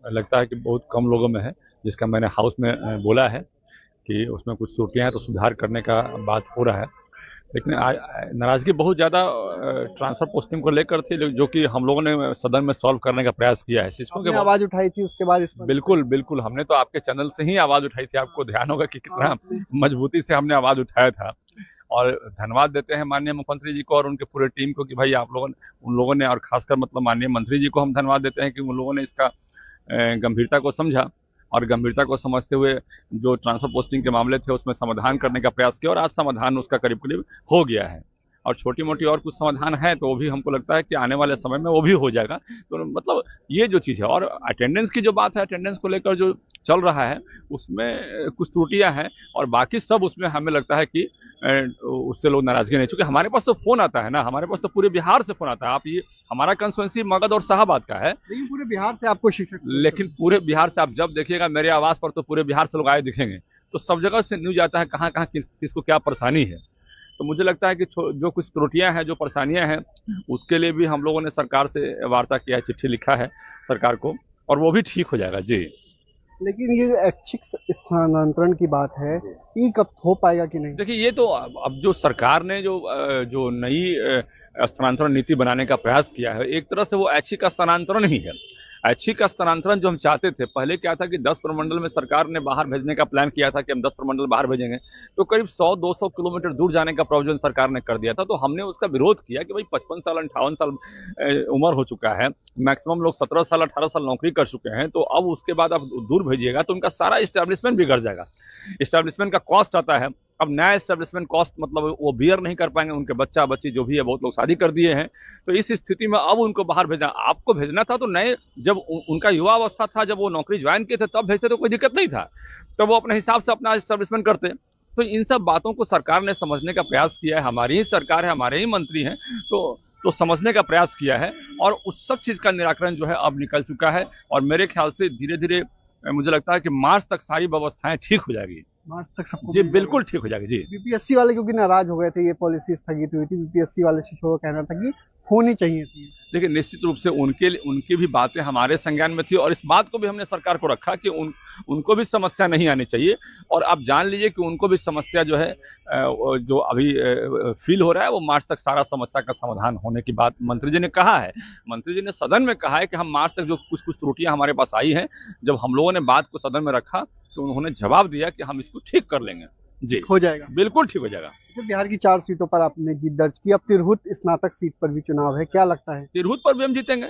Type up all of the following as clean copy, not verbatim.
लगता है कि बहुत कम लोगों में है, जिसका मैंने हाउस में बोला है कि उसमें कुछ त्रुटियां हैं तो सुधार करने का बात हो रहा है। लेकिन नाराजगी बहुत ज़्यादा ट्रांसफर पोस्टिंग को लेकर थी, जो कि हम लोगों ने सदन में सॉल्व करने का प्रयास किया है। शिक्षकों के आपने आवाज उठाई थी उसके बाद इस पर? बिल्कुल बिल्कुल, हमने तो आपके चैनल से ही आवाज़ उठाई थी। आपको ध्यान होगा कि हाँ, कितना मजबूती से हमने आवाज़ उठाया था। और धन्यवाद देते हैं माननीय मुख्यमंत्री जी को और उनके पूरे टीम को कि भाई आप लोगों ने, उन लोगों ने, और खासकर मतलब माननीय मंत्री जी को हम धन्यवाद देते हैं कि उन लोगों ने इसका गंभीरता को समझा और गंभीरता को समझते हुए जो ट्रांसफर पोस्टिंग के मामले थे उसमें समाधान करने का प्रयास किया और आज समाधान उसका करीब करीब हो गया है। और छोटी मोटी और कुछ समाधान है तो वो भी हमको लगता है कि आने वाले समय में वो भी हो जाएगा। तो मतलब ये जो चीज़ है, और अटेंडेंस की जो बात है, अटेंडेंस को लेकर जो चल रहा है उसमें कुछ त्रुटियां हैं और बाकी सब उसमें हमें लगता है कि उससे लोग नाराजगी नहीं, चूंकि हमारे पास तो फोन आता है ना, हमारे पास तो पूरे बिहार से फोन आता है। आप ये, हमारा कंस्टिट्यूंसी मगध और शाहाबाद का है, लेकिन पूरे बिहार से आपको शिक्षक, लेकिन पूरे बिहार से आप जब देखिएगा मेरे आवास पर तो पूरे बिहार से लोग आए दिखेंगे। तो सब जगह से न्यूज आता है कहाँ कहाँ किसको क्या परेशानी है। तो मुझे लगता है कि जो कुछ त्रुटियां हैं, जो परेशानियां हैं, उसके लिए भी हम लोगों ने सरकार से वार्ता किया है, चिट्ठी लिखा है सरकार को, और वो भी ठीक हो जाएगा जी। लेकिन ये ऐच्छिक स्थानांतरण की बात है, ये कब हो पाएगा कि नहीं? देखिए, ये तो अब जो सरकार ने जो नई स्थानांतरण नीति बनाने का प्रयास किया है, एक तरह से वो ऐच्छिक स्थानांतरण ही है। ऐच्छिक स्थानांतरण जो हम चाहते थे, पहले क्या था कि 10 प्रमंडल में सरकार ने बाहर भेजने का प्लान किया था कि हम 10 प्रमंडल बाहर भेजेंगे, तो करीब 100-200 किलोमीटर दूर जाने का प्रोविजन सरकार ने कर दिया था। तो हमने उसका विरोध किया कि भाई 55 साल 58 साल उम्र हो चुका है, मैक्सिमम लोग 17 साल 18 साल नौकरी कर चुके हैं, तो अब उसके बाद आप दूर भेजिएगा तो उनका सारा इस्टेब्लिशमेंट बिगड़ जाएगा। इस्टेब्लिशमेंट का कॉस्ट आता है, अब नया इस्टेब्लिशमेंट कॉस्ट मतलब वो बियर नहीं कर पाएंगे, उनके बच्चा बच्ची जो भी है, बहुत लोग शादी कर दिए हैं। तो इस स्थिति में अब उनको बाहर भेजना, आपको भेजना था तो नए, जब उनका युवा अवस्था था, जब वो नौकरी ज्वाइन किए थे तब भेजते तो कोई दिक्कत नहीं था, तब वो अपने हिसाब से अपना इस्टेब्लिशमेंट करते। तो इन सब बातों को सरकार ने समझने का प्रयास किया है, हमारी ही सरकार है, हमारे ही मंत्री हैं, तो समझने का प्रयास किया है और उस सब चीज का निराकरण जो है अब निकल चुका है। और मेरे ख्याल से धीरे धीरे मुझे लगता है कि मार्च तक सारी व्यवस्थाएं ठीक हो जाएगी मार्च तक सबको जी, मिल बिल्कुल जाएगा? ठीक हो जाएगी जी। बीपीएससी वाले क्योंकि नाराज हो गए थे, ये पॉलिसी स्थगित हुई थी, बीपीएससी वाले शिक्षकों का कहना था कि होनी चाहिए थी। देखिए, निश्चित रूप से उनकी भी बातें हमारे संज्ञान में थी और इस बात को भी हमने सरकार को रखा कि उनको भी समस्या नहीं आनी चाहिए। और आप जान लीजिए कि उनको भी समस्या जो है जो अभी फील हो रहा है, वो मार्च तक सारा समस्या का समाधान होने की बात मंत्री जी ने कहा है। मंत्री जी ने सदन में कहा है कि हम मार्च तक, जो कुछ कुछ त्रुटियां हमारे पास आई हैं, जब हम लोगों ने बात को सदन में रखा तो उन्होंने जवाब दिया कि हम इसको ठीक कर लेंगे जी, हो जाएगा। बिल्कुल ठीक हो जाएगा। तो बिहार की 4 सीटों पर आपने जीत दर्ज की, अब तिरहुत स्नातक सीट पर भी चुनाव है, क्या लगता है? तिरहुत पर भी हम जीतेंगे,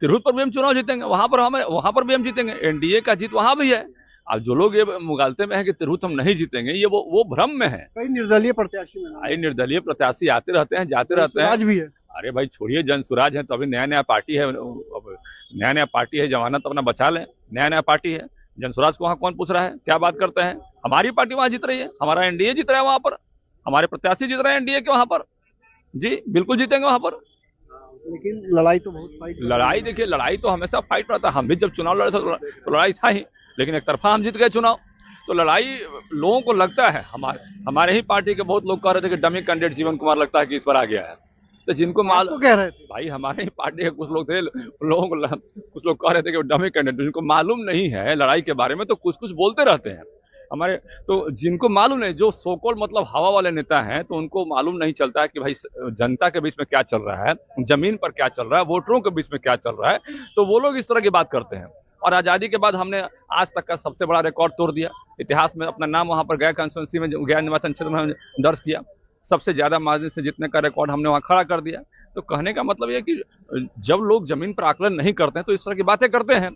तिरहुत पर भी हम चुनाव जीतेंगे, वहां पर भी हम जीतेंगे। एनडीए का जीत वहां भी है। अब जो लोग ये मुगालते में है कि तिरहुत हम नहीं जीतेंगे, ये वो भ्रम में है। कई निर्दलीय प्रत्याशी भाई, निर्दलीय प्रत्याशी आते रहते हैं, जाते रहते हैं। आज भी है। अरे भाई छोड़िए, जनसुराज है तो अभी नया नया पार्टी है, नया नया पार्टी है, जमानत अपना बचा लें। नया नया पार्टी है, जनसुराज को वहां कौन पूछ रहा है, क्या बात करते हैं। हमारी पार्टी वहां जीत रही है, हमारा एनडीए जीत रहा है वहां पर, हमारे प्रत्याशी जीत रहे हैं एनडीए के वहां पर जी, बिल्कुल जीतेंगे वहां पर। लेकिन लड़ाई तो बहुत फाइट, लड़ाई, देखिए लड़ाई तो हमेशा फाइट रहता है। हम भी जब चुनाव लड़े थे तो लड़ाई था ही, लेकिन एक तरफा हम जीत गए चुनाव। तो लड़ाई लोगों को लगता है, हमारे ही पार्टी के बहुत लोग कह रहे थे कि डमी कैंडिडेट जीवन कुमार लगता है कि इस पर आ गया है। तो जिनको मालूम, कह रहे थे भाई हमारे ही पार्टी के कुछ लोग थे, लोगों को कुछ लोग कह रहे थे कि डमी कैंडिडेट, जिनको मालूम नहीं है लड़ाई के बारे में तो कुछ कुछ बोलते रहते हैं हमारे। तो जिनको मालूम नहीं, जो सोकॉल्ड मतलब हवा वाले नेता हैं, तो उनको मालूम नहीं चलता है कि भाई जनता के बीच में क्या चल रहा है, जमीन पर क्या चल रहा है, वोटरों के बीच में क्या चल रहा है। तो वो लोग इस तरह की बात करते हैं। और आज़ादी के बाद हमने आज तक का सबसे बड़ा रिकॉर्ड तोड़ दिया, इतिहास में अपना नाम वहां पर गया कंस्टिट्यूंसी में, गया निर्वाचन क्षेत्र में दर्ज किया, सबसे ज्यादा मार्जिन से जीतने का रिकॉर्ड हमने वहां खड़ा कर दिया। तो कहने का मतलब यह कि जब लोग जमीन पर आकलन नहीं करते हैं तो इस तरह की बातें करते हैं,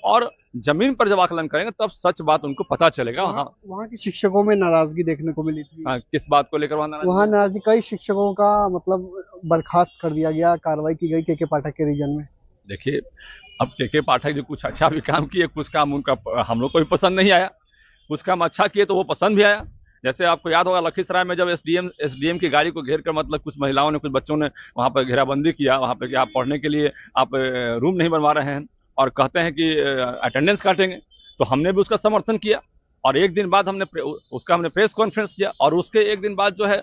और जमीन पर जब आकलन करेंगे तब सच बात उनको पता चलेगा। वहाँ के शिक्षकों में नाराजगी देखने को मिली थी। किस बात को लेकर वहाँ नाराजगी, कई शिक्षकों का मतलब बर्खास्त कर दिया गया, कार्रवाई की गई के पाठक के रीजन में। देखिए, अब के पाठक जो कुछ अच्छा भी काम किए, कुछ काम उनका हम लोग को भी पसंद नहीं आया, कुछ काम अच्छा किए तो वो पसंद भी आया। जैसे आपको याद होगा लखीसराय में जब एसडीएम की गाड़ी को घेर कर, मतलब कुछ महिलाओं ने, कुछ बच्चों ने वहां पर घेराबंदी किया, वहां पर कि आप पढ़ने के लिए आप रूम नहीं बनवा रहे हैं और कहते हैं कि अटेंडेंस काटेंगे, तो हमने भी उसका समर्थन किया। और एक दिन बाद हमने प्रेस कॉन्फ्रेंस किया, और उसके एक दिन बाद जो है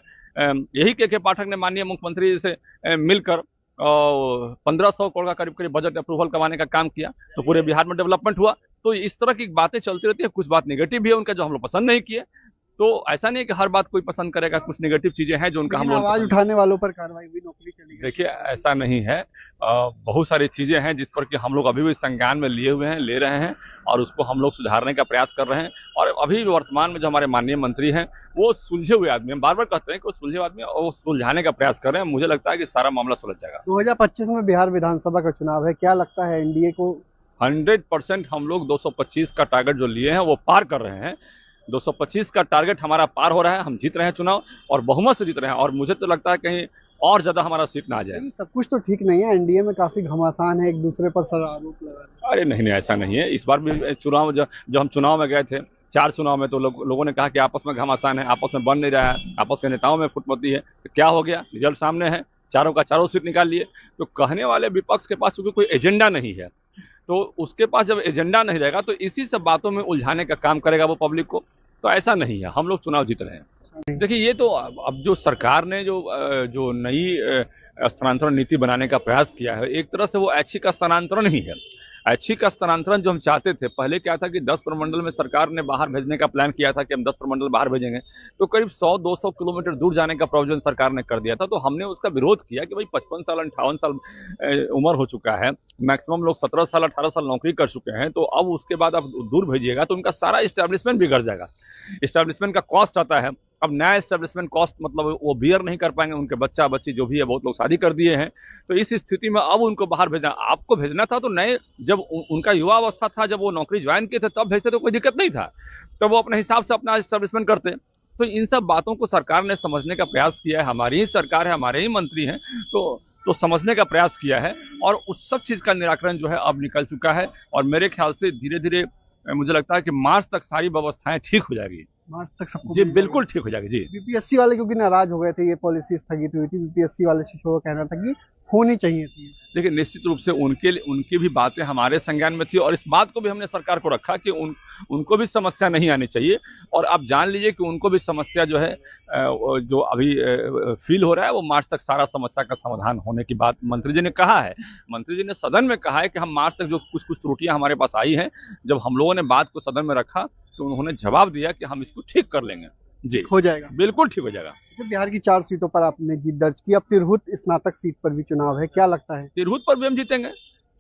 यही के पाठक ने माननीय मुख्यमंत्री से मिलकर 1500 करोड़ का करीब करीब बजट अप्रूवल करवाने का काम किया, तो पूरे बिहार में डेवलपमेंट हुआ। तो इस तरह की बातें चलती रहती है, कुछ बात नेगेटिव भी है उनका जो हम लोग पसंद नहीं किए। तो ऐसा नहीं है कि हर बात कोई पसंद करेगा, कुछ नेगेटिव चीजें हैं जो उनका हम लेकिन लोग आवाज उठाने वालों पर कार्रवाई हुई, नौकरी चली गई। देखिए ऐसा नहीं है। बहुत सारी चीजें हैं जिस पर कि हम लोग अभी भी संज्ञान में लिए हुए हैं, ले रहे हैं और उसको हम लोग सुधारने का प्रयास कर रहे हैं। और अभी वर्तमान में जो हमारे माननीय मंत्री हैं वो सुलझे हुए आदमी, हम बार बार कहते हैं कि वो सुलझे हुए आदमी हैं और वो सुलझाने का प्रयास कर रहे हैं। मुझे लगता है कि सारा मामला सुलझ जाएगा। 2025 में बिहार विधानसभा का चुनाव है, क्या लगता है एनडीए को? 100% हम लोग 225 का टारगेट जो लिए हैं वो पार कर रहे हैं। 225 का टारगेट हमारा पार हो रहा है, हम जीत रहे हैं चुनाव और बहुमत से जीत रहे हैं। और मुझे तो लगता है कहीं और ज्यादा हमारा सीट ना आ जाए। लेकिन सब कुछ तो ठीक नहीं है, एनडीए में काफी घमासान है, एक दूसरे पर सारा आरोप लगा रहे हैं। अरे नहीं नहीं, ऐसा नहीं है। इस बार भी चुनाव जब हम चुनाव में गए थे, 4 चुनाव में, तो लोगों ने कहा कि आपस में घमासान है, आपस में बन नहीं रहा है, आपस के नेताओं में फुटपती है। तो क्या हो गया, रिजल्ट सामने है, चारों का चारों सीट निकाल लिए। तो कहने वाले विपक्ष के पास चूंकि कोई एजेंडा नहीं है, तो उसके पास जब एजेंडा नहीं रहेगा तो इसी सब बातों में उलझाने का काम करेगा वो पब्लिक को। तो ऐसा नहीं है, हम लोग चुनाव जीत रहे हैं। देखिए ये तो अब जो सरकार ने जो नई स्थानांतरण नीति बनाने का प्रयास किया है, एक तरह से वो ऐच्छिक स्थानांतरण ही है। ऐच्छिक स्थानांतरण जो हम चाहते थे, पहले क्या था कि 10 प्रमंडल में सरकार ने बाहर भेजने का प्लान किया था कि हम 10 प्रमंडल बाहर भेजेंगे, तो करीब 100-200 किलोमीटर दूर जाने का प्रोविजन सरकार ने कर दिया था। तो हमने उसका विरोध किया कि भाई 55 साल 58 साल उम्र हो चुका है, मैक्सिमम लोग 17 साल 18 साल नौकरी कर चुके हैं, तो अब उसके बाद आप दूर भेजिएगा तो उनका सारा इस्टेब्लिशमेंट बिगड़ जाएगा। इस्टेब्लिशमेंट का कॉस्ट आता है। अब नया इस्टेब्लिशमेंट कॉस्ट मतलब वो बियर नहीं कर पाएंगे, उनके बच्चा बच्ची जो भी है, बहुत लोग शादी कर दिए हैं। तो इस स्थिति में अब उनको बाहर भेजना, आपको भेजना था तो नए, जब उनका युवा अवस्था था, जब वो नौकरी ज्वाइन किए थे तब भेजते तो कोई दिक्कत नहीं था, तब वो अपने हिसाब से अपना इस्टेब्लिशमेंट करते। तो इन सब बातों को सरकार ने समझने का प्रयास किया है, हमारी ही सरकार है, हमारे ही मंत्री हैं, तो समझने का प्रयास किया है और उस सब चीज का निराकरण जो है अब निकल चुका है। और मेरे ख्याल से धीरे धीरे मुझे लगता है कि मार्च तक सारी व्यवस्थाएं ठीक हो जाएगी। मार्च तक सबको जी बिल्कुल ठीक हो जाएगी जी। बीपीएससी वाले क्योंकि नाराज हो गए थे, ये पॉलिसी स्थगित हुई थी, बीपीएससी वाले शिक्षकों का कहना था कि होनी चाहिए थी। देखिए निश्चित रूप से उनकी भी बातें हमारे संज्ञान में थी और इस बात को भी हमने सरकार को रखा कि उनको भी समस्या नहीं आनी चाहिए। और आप जान लीजिए कि उनको भी समस्या जो है जो अभी फील हो रहा है, वो मार्च तक सारा समस्या का समाधान होने की बात मंत्री जी ने कहा है। मंत्री जी ने सदन में कहा है कि हम मार्च तक जो कुछ त्रुटियां हमारे पास आई हैं, जब हम लोगों ने बात को सदन में रखा तो उन्होंने जवाब दिया कि हम इसको ठीक कर लेंगे। जी हो जाएगा, बिल्कुल ठीक हो जाएगा। बिहार की 4 सीटों पर आपने जीत दर्ज की, अब तिरहुत स्नातक सीट पर भी चुनाव है, क्या लगता है? तिरहुत पर भी हम जीतेंगे,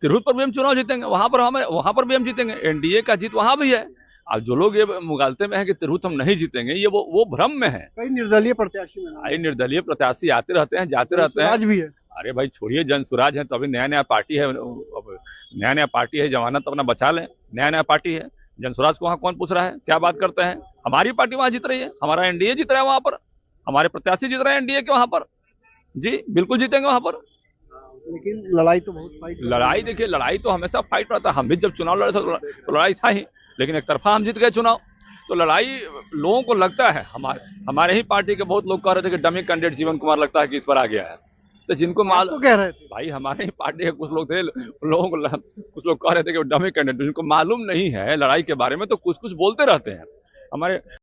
तिरहुत पर भी हम चुनाव जीतेंगे, वहां पर भी हम जीतेंगे। एनडीए का जीत वहां भी है। अब जो लोग ये मुगालते में है कि तिरहुत हम नहीं जीतेंगे, ये वो भ्रम में है। कई निर्दलीय प्रत्याशी भाई निर्दलीय प्रत्याशी आते रहते हैं, जाते रहते हैं। आज भी है। अरे भाई छोड़िए, जनसुराज है तो अभी नया पार्टी है, नया नया पार्टी है, जमानत अपना बचा लें। नया पार्टी है, जनसुराज को वहां कौन पूछ रहा है, क्या बात करते हैं? हमारी पार्टी वहां जीत रही है, हमारा एनडीए जीत रहा है वहां पर, हमारे प्रत्याशी जीत रहे हैं एनडीए के वहां पर। जी बिल्कुल जीतेंगे वहां पर। लेकिन लड़ाई तो बहुत फाइट, लड़ाई देखिए, लड़ाई तो हमेशा फाइट रहता है। हम भी जब चुनाव लड़े थे तो लड़ाई था ही, लेकिन एक तरफा हम जीत गए चुनाव। तो लड़ाई लोगों को लगता है, हमारे ही पार्टी के बहुत लोग कह रहे थे कि डमी कैंडिडेट जीवन कुमार लगता है कि इस पर आ गया है। तो जिनको मालूम, कह रहे थे भाई हमारे ही पार्टी के कुछ लोग थे, लोगों को कुछ लोग कह रहे थे कि डमी कैंडिडेट, जिनको मालूम नहीं है लड़ाई के बारे में तो कुछ कुछ बोलते रहते हैं हमारे।